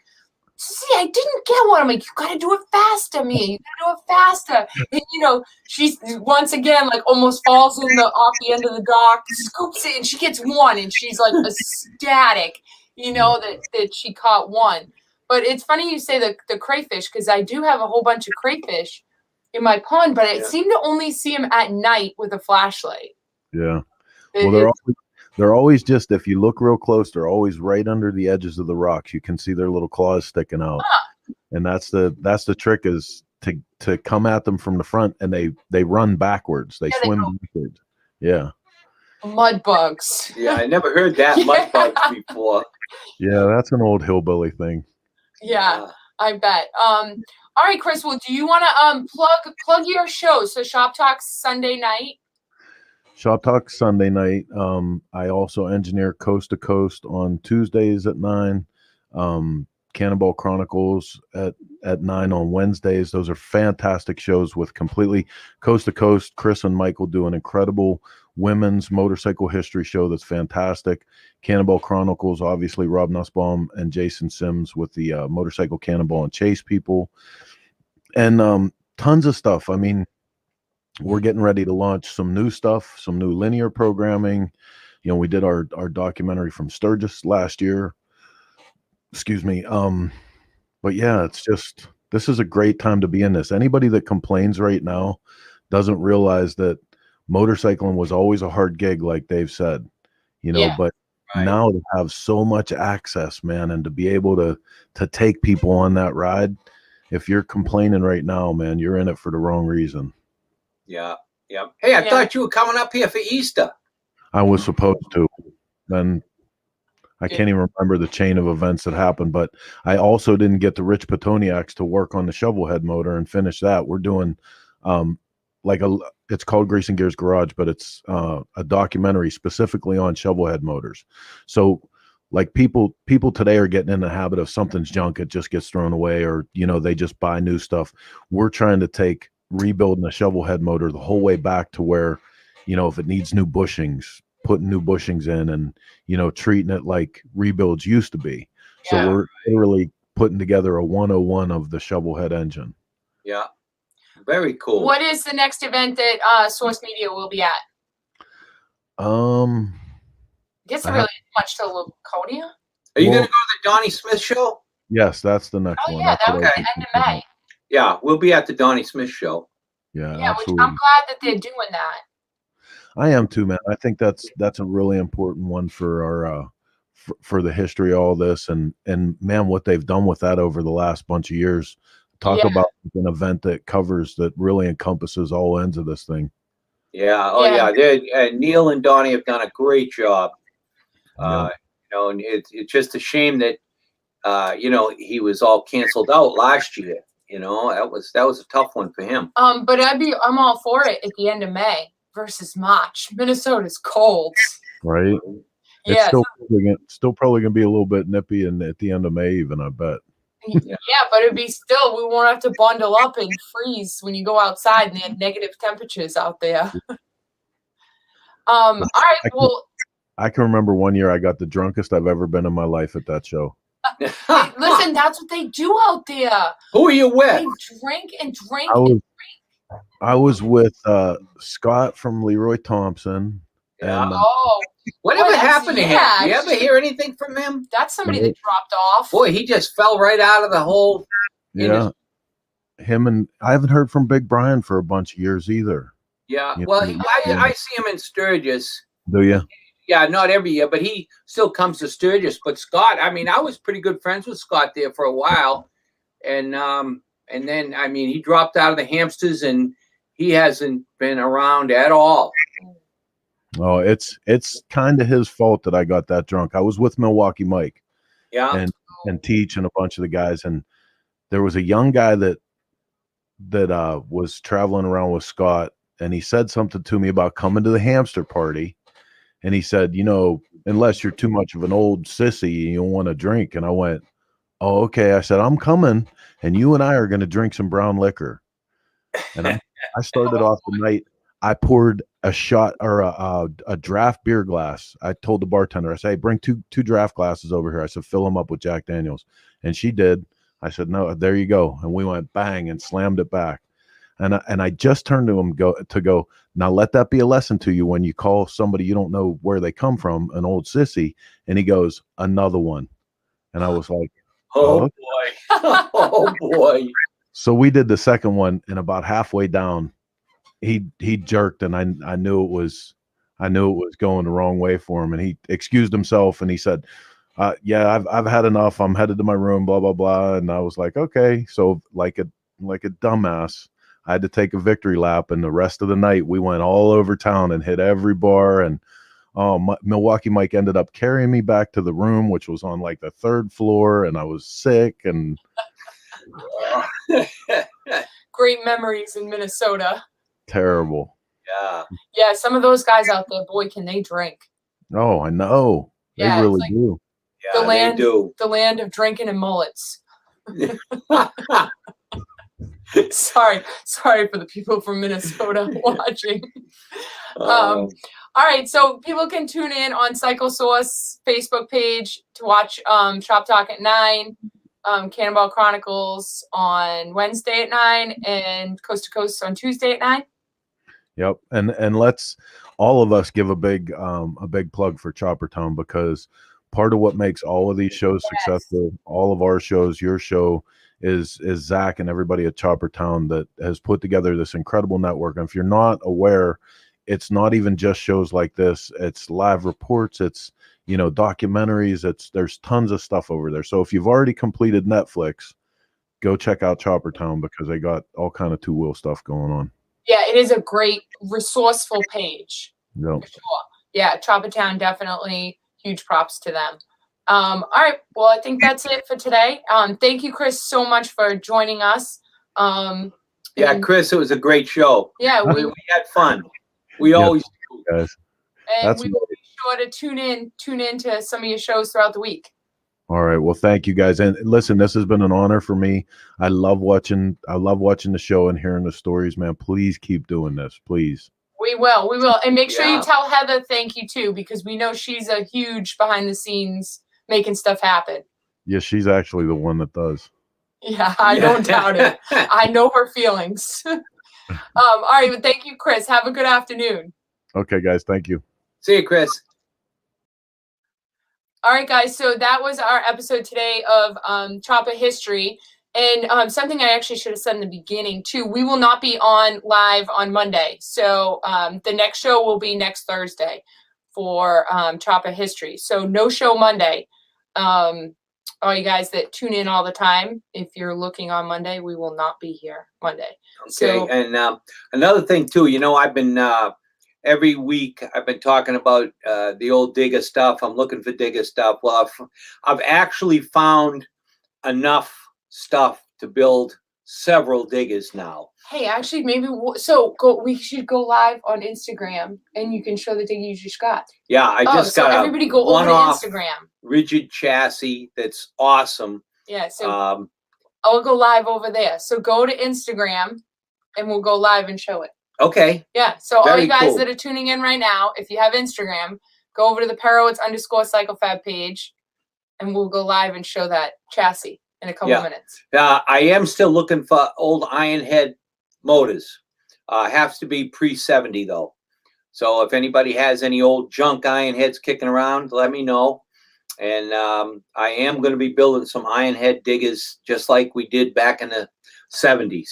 "See, I didn't get one." I'm like, "You gotta do it faster, Mia. You gotta do it faster." And she's once again like almost falls off the end of the dock, scoops it, and she gets one, and she's like ecstatic, that she caught one. But it's funny you say the crayfish, because I do have a whole bunch of crayfish in my pond, but I seem to only see them at night with a flashlight. Yeah. Well, they're always just, if you look real close, they're always right under the edges of the rocks. You can see their little claws sticking out. And that's the trick, is to come at them from the front, and they run backwards. They swim backwards. Yeah. Mud bugs. Yeah, I never heard that mud bugs before. Yeah, that's an old hillbilly thing. Yeah, I bet. All right, Chris. Well, do you want to plug your show? So Shop Talk Sunday night. Shop Talk Sunday night. I also engineer Coast to Coast on Tuesdays at 9. Cannonball Chronicles at 9 on Wednesdays. Those are fantastic shows with completely coast to coast. Chris and Michael do an incredible women's motorcycle history show that's fantastic. Cannonball Chronicles, obviously Rob Nussbaum and Jason Sims with the motorcycle Cannonball and Chase people, and tons of stuff. I mean, we're getting ready to launch some new stuff, some new linear programming. We did our documentary from Sturgis last year. Excuse me. But yeah, it's just, this is a great time to be in this. Anybody that complains right now doesn't realize that motorcycling was always a hard gig, like Dave said, but now to have so much access, man, and to be able to take people on that ride, if you're complaining right now, man, you're in it for the wrong reason. Yeah. Yeah. Hey, I thought you were coming up here for Easter. I was supposed to. Then I can't even remember the chain of events that happened, but I also didn't get the Rich Petoniaks to work on the shovelhead motor and finish that. We're doing it's called Grease and Gears Garage, but it's a documentary specifically on shovelhead motors. So like people today are getting in the habit of something's junk, it just gets thrown away, or they just buy new stuff. We're trying to rebuilding a shovelhead motor the whole way back to where, if it needs new bushings, putting new bushings in, and treating it like rebuilds used to be. So we're literally putting together a 101 of the shovelhead engine. Yeah. Very cool. What is the next event that Source Media will be at? I guess there really isn't much to Laconia. Are you going to go to the Donnie Smith show? Yes, that's the next one. Yeah, that would be end of May. Yeah, we'll be at the Donnie Smith show. Yeah, which I'm glad that they're doing that. I am too, man. I think that's a really important one for our for the history of all this, and man, what they've done with that over the last bunch of years. Talk about an event that really encompasses all ends of this thing. Yeah. Oh yeah. Neil and Donnie have done a great job. And it's just a shame that he was all canceled out last year. That was a tough one for him. But I'm all for it at the end of May versus March. Minnesota's cold. Right. Yeah. It's still probably gonna be a little bit nippy, and at the end of May even, I bet. Yeah, but it'd be still, we won't have to bundle up and freeze when you go outside and they have negative temperatures out there. All right, well, I can remember one year I got the drunkest I've ever been in my life at that show. Listen, that's what they do out there. Who are you with? They drink and drink I was with Scott from Leroy Thompson. Yeah. And, whatever happened to him? Do you ever hear anything from him? That's somebody that dropped off. Boy, he just fell right out of the whole industry. Him, and I haven't heard from Big Brian for a bunch of years either. Yeah, well, I see him in Sturgis. Do you? Yeah, not every year, but he still comes to Sturgis. But Scott, I mean, I was pretty good friends with Scott there for a while, and then he dropped out of the Hamsters, and he hasn't been around at all. Oh, it's kind of his fault that I got that drunk. I was with Milwaukee Mike, and Teach and a bunch of the guys, and there was a young guy that was traveling around with Scott, and he said something to me about coming to the Hamster party, and he said, unless you're too much of an old sissy, you don't want to drink. And I went, oh, okay. I said, I'm coming, and you and I are going to drink some brown liquor. And I started off the night. I poured a shot or a draft beer glass. I told the bartender, I said, hey, bring two draft glasses over here. I said, fill them up with Jack Daniels. And she did. I said, no, there you go. And we went bang and slammed it back. And I just turned to him go, now let that be a lesson to you when you call somebody you don't know where they come from an old sissy. And he goes, another one. And I was like, oh boy. Oh boy. So we did the second one, and about halfway down, he jerked, and I knew it was going the wrong way for him, and he excused himself, and he said, "Yeah, I've had enough. I'm headed to my room." Blah blah blah. And I was like, "Okay." So like a dumbass, I had to take a victory lap, and the rest of the night we went all over town and hit every bar, and Milwaukee Mike ended up carrying me back to the room, which was on like the 3rd floor, and I was sick and. Great memories in Minnesota. Terrible. Yeah, some of those guys out there, boy, can they drink. Oh, I know. They really do. Yeah, they do. The land of drinking and mullets. Sorry for the people from Minnesota watching. All right, so people can tune in on CycleSource Facebook page to watch Shop Talk at 9. Cannonball Chronicles on Wednesday at 9 and Coast to Coast on Tuesday at 9. Yep. And let's all of us give a big plug for Chopper Town, because part of what makes all of these shows successful, all of our shows, your show, is Zach and everybody at Chopper Town that has put together this incredible network. And if you're not aware, it's not even just shows like this. It's live reports. It's documentaries. There's tons of stuff over there. So if you've already completed Netflix, go check out Chopper Town, because they got all kind of two-wheel stuff going on. Yeah, it is a great resourceful page. Yep. For sure. Yeah, Chopper Town, definitely huge props to them. All right, well, I think that's it for today. Thank you, Chris, so much for joining us. Yeah, Chris, it was a great show. Yeah, we had fun. We always do, guys. And we will be sure to tune in to some of your shows throughout the week. All right. Well, thank you guys. And listen, this has been an honor for me. I love watching the show and hearing the stories, man. Please keep doing this. Please. We will. And make sure you tell Heather thank you too, because we know she's a huge behind the scenes making stuff happen. Yeah, she's actually the one that does. Yeah, I don't doubt it. I know her feelings. All right. Well, thank you, Chris. Have a good afternoon. Okay, guys. Thank you. See you, Chris. All right, guys. So that was our episode today of Chopper History. And something I actually should have said in the beginning, too, we will not be on live on Monday. So the next show will be next Thursday for Chopper History. So no show Monday. All you guys that tune in all the time, if you're looking on Monday, we will not be here Monday. Okay. So, and another thing, too, I've been... every week I've been talking about the old digger stuff. I'm looking for digger stuff. Well, I've actually found enough stuff to build several diggers now. hey, actually, maybe we should go live on Instagram, and you can show the digger you just got. Yeah, I just got everybody go over to Instagram. Rigid chassis that's awesome. Yeah, so I'll go live over there. So go to Instagram, and we'll go live and show it. Okay. Yeah. So all you guys cool. that are tuning in right now, if you have Instagram, go over to the Perowitz_CycleFab page, and we'll go live and show that chassis in a couple minutes. I am still looking for old iron head motors. Has to be pre-70 though. So if anybody has any old junk iron heads kicking around, let me know. And I am going to be building some iron head diggers just like we did back in the 70s.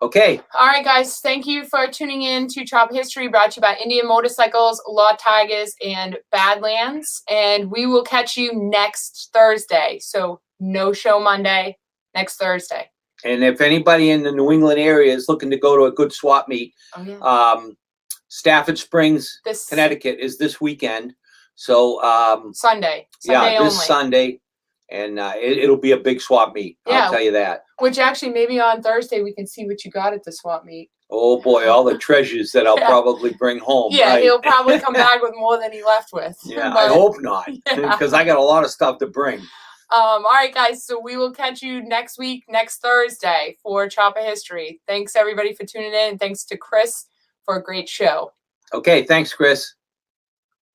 Okay. All right, guys. Thank you for tuning in to Chopper History, brought to you by Indian Motorcycles, Law Tigers, and Badlands. And we will catch you next Thursday. So no show Monday, next Thursday. And if anybody in the New England area is looking to go to a good swap meet, Stafford Springs, Connecticut is this weekend. So Sunday this only. Sunday. And it'll be a big swap meet. I'll tell you that. Which actually, maybe on Thursday, we can see what you got at the swap meet. Oh, boy, all the treasures that I'll probably bring home. Yeah, right? He'll probably come back with more than he left with. Yeah, I hope not, because I got a lot of stuff to bring. All right, guys. So we will catch you next week, next Thursday for Chopper History. Thanks everybody for tuning in. Thanks to Chris for a great show. Okay, thanks, Chris.